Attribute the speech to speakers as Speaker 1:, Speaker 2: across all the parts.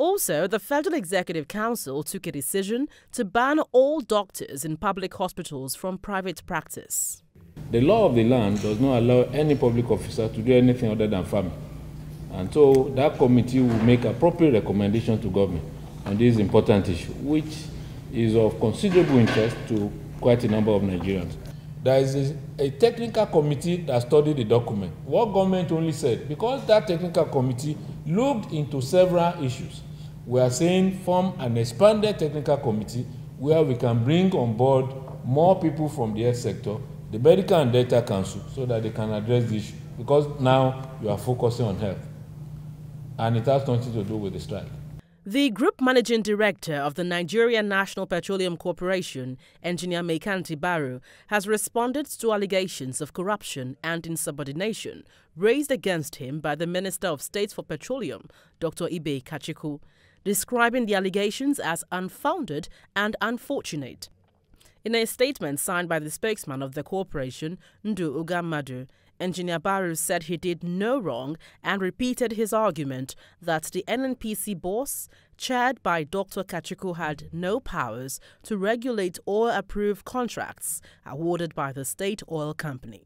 Speaker 1: Also, the Federal Executive Council took a decision to ban all doctors in public hospitals from private practice.
Speaker 2: The law of the land does not allow any public officer to do anything other than farming. And so that committee will make appropriate recommendations to government on this important issue, which is of considerable interest to quite a number of Nigerians. There is a technical committee that studied the document. What government only said, because that technical committee looked into several issues, we are saying form an expanded technical committee where we can bring on board more people from the health sector, the Medical and Data Council, so that they can address the issue. Because now you are focusing on health, and it has nothing to do with the strike.
Speaker 1: The Group Managing Director of the Nigerian National Petroleum Corporation, Engineer Meikanti Baru, has responded to allegations of corruption and insubordination raised against him by the Minister of State for Petroleum, Dr. Ibe Kachiku, describing the allegations as unfounded and unfortunate. In a statement signed by the spokesman of the corporation, Ndu Ugamadu, Engineer Baru said he did no wrong and repeated his argument that the NNPC boss, chaired by Dr. Kachiku, had no powers to regulate or approve contracts awarded by the state oil company.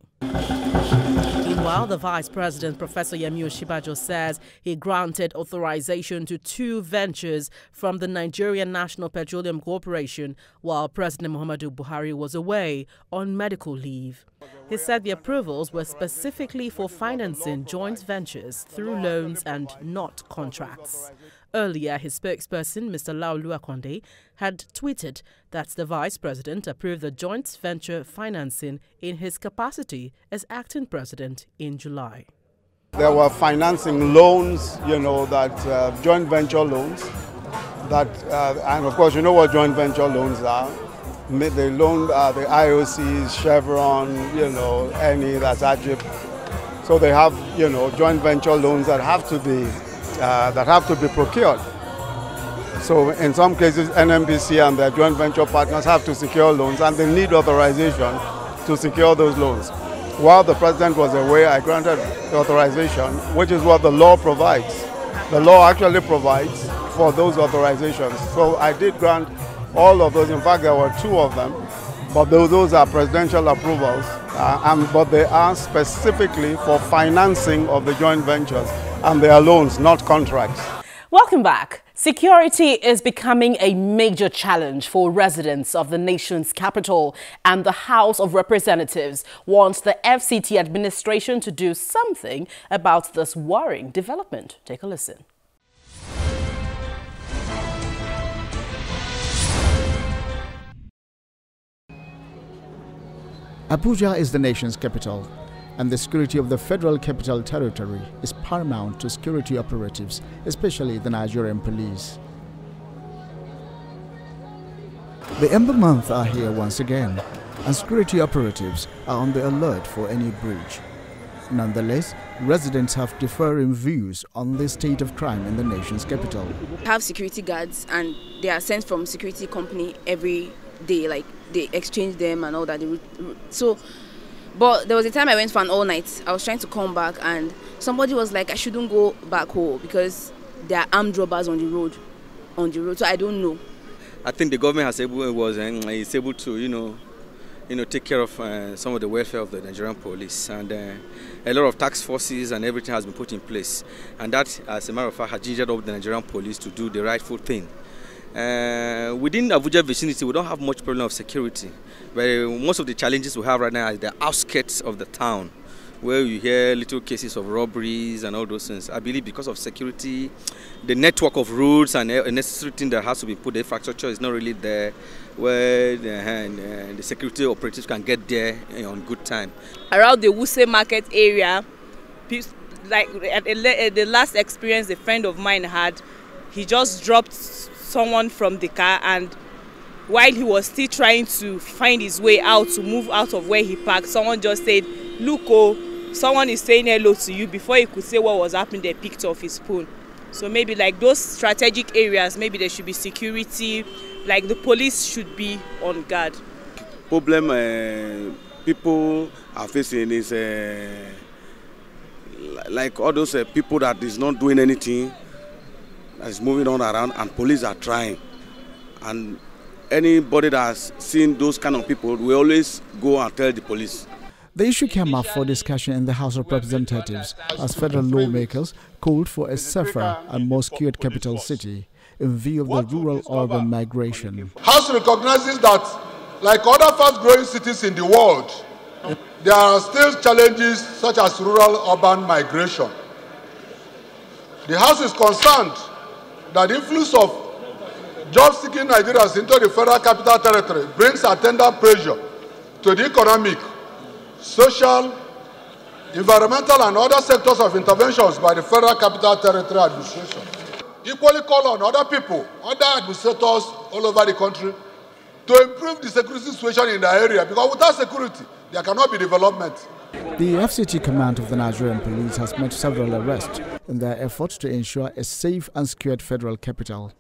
Speaker 1: Meanwhile, the Vice President, Professor Yemi Oshibajo, says he granted authorization to 2 ventures from the Nigerian National Petroleum Corporation while President Muhammadu Buhari was away on medical leave. He said the approvals were specifically for financing joint ventures through loans and not contracts. Earlier, his spokesperson, Mr. Laolu Akonde, had tweeted that the Vice President approved the joint venture financing in his capacity as acting president in July.
Speaker 3: There were financing loans, that joint venture loans, and of course, you know what joint venture loans are. They loan the IOCs, Chevron, any that's AGIP. So they have, joint venture loans that have to be procured. So in some cases, NNPC and their joint venture partners have to secure loans, and they need authorization to secure those loans. While the president was away, I granted the authorization, which is what the law provides. The law actually provides for those authorizations. So I did grant all of those. In fact, there were 2 of them, but those are presidential approvals, but they are specifically for financing of the joint ventures, and they are loans, not contracts.
Speaker 1: Welcome back. Security is becoming a major challenge for residents of the nation's capital, and the House of Representatives wants the FCT administration to do something about this worrying development. Take a listen.
Speaker 4: Abuja is the nation's capital, and the security of the Federal Capital Territory is paramount to security operatives, especially the Nigerian police. The Ember Month are here once again, and security operatives are on the alert for any breach. Nonetheless, residents have differing views on the state of crime in the nation's capital.
Speaker 5: We have security guards, and they are sent from security company every day, like they exchange them and all that. But there was a time I went for an all night. I was trying to come back, and somebody was like, I shouldn't go back home because there are armed robbers on the road. So I don't know.
Speaker 6: I think the government is able to, take care of some of the welfare of the Nigerian police, and a lot of task forces and everything has been put in place, and that, as a matter of fact, has gingered up the Nigerian police to do the rightful thing. Within Abuja vicinity, we don't have much problem of security. But most of the challenges we have right now are the outskirts of the town, where you hear little cases of robberies and all those things. I believe because of security, the network of roads and a necessary thing that has to be put, the infrastructure is not really there, where the security operatives can get there on good time.
Speaker 7: Around the Wuse Market area, like at the last experience a friend of mine had, he just dropped someone from the car, and while he was still trying to find his way out to move out of where he parked, someone just said, "Look, oh, someone is saying hello to you." Before he could say what was happening, they picked off his phone. So maybe like those strategic areas, maybe there should be security, like the police should be on guard.
Speaker 8: Problem people are facing is like all those people that is not doing anything. that is moving on around, and police are trying. And anybody that has seen those kind of people, we always go and tell the police.
Speaker 4: The issue came up for discussion in the House of Representatives as federal lawmakers called for a safer and more secured capital city in view of the rural-urban migration.
Speaker 9: House recognizes that, like other fast-growing cities in the world, there are still challenges such as rural-urban migration. The House is concerned that the influx of job-seeking Nigerians into the Federal Capital Territory brings attendant pressure to the economic, social, environmental and other sectors of interventions by the Federal Capital Territory Administration. Equally call on other people, other administrators all over the country to improve the security situation in the area, because without security, there cannot be development.
Speaker 4: The FCT command of the Nigerian police has made several arrests in their efforts to ensure a safe and secured federal capital.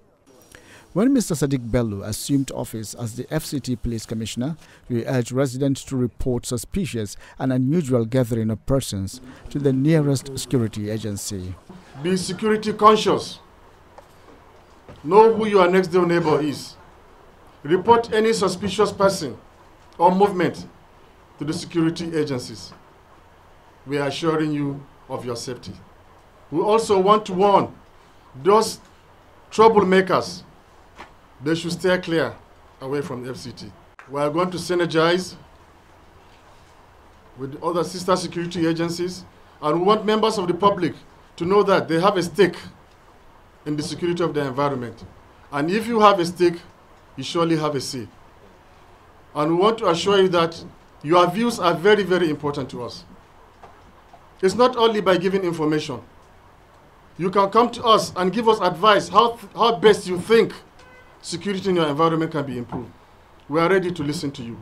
Speaker 4: When Mr. Sadiq Bello assumed office as the FCT Police Commissioner, he urged residents to report suspicious and unusual gathering of persons to the nearest security agency.
Speaker 9: Be security conscious. Know who your next door neighbor is. Report any suspicious person or movement to the security agencies. We are assuring you of your safety. We also want to warn those troublemakers. They should stay clear away from the FCT. We are going to synergize with other sister security agencies, and we want members of the public to know that they have a stake in the security of the environment. And if you have a stake, you surely have a say. And we want to assure you that your views are very, very important to us. It's not only by giving information. You can come to us and give us advice how best you think security in your environment can be improved. We are ready to listen to you.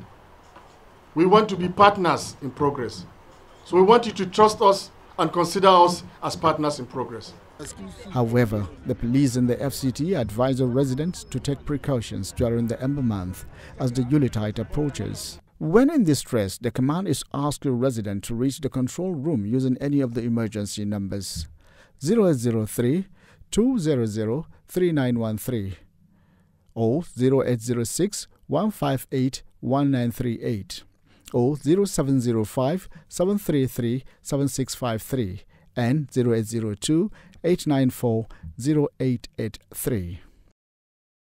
Speaker 9: We want to be partners in progress. So we want you to trust us and consider us as partners in progress.
Speaker 4: However, the police and the FCT advise the residents to take precautions during the Ember month as the Yuletide approaches. When in distress, the command is asking residents to reach the control room using any of the emergency numbers 0803 200 3913 or 0806 158 1938 or 0705 733 7653 and 0802 894 0883.